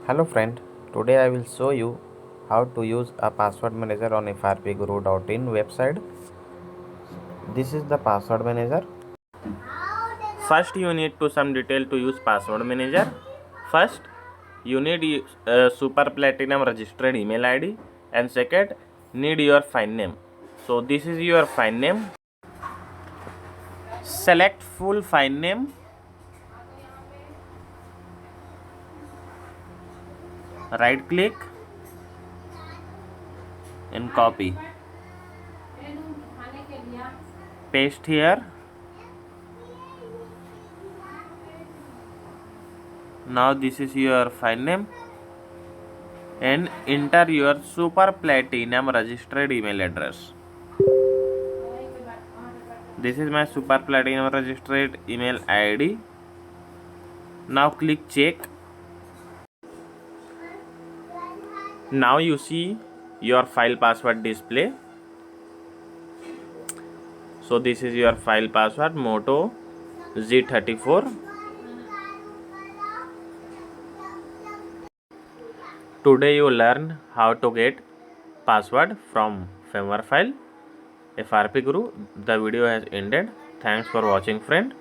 Hello friend, today I will show you how to use a password manager on Frpguru.in website. This is the password manager. First you need to some detail to use password manager. First you need super platinum registered email ID, and second need your file name. So this is your file name. Select full file name. Right click and copy. Paste here. Now this is your file name and enter your super platinum registered email address. This is my super platinum registered email ID. Now click check. Now you see your file password display. So this is your file password Moto Z34. Today you learn how to get password from firmware file Frpguru. The video has ended. Thanks for watching, friend.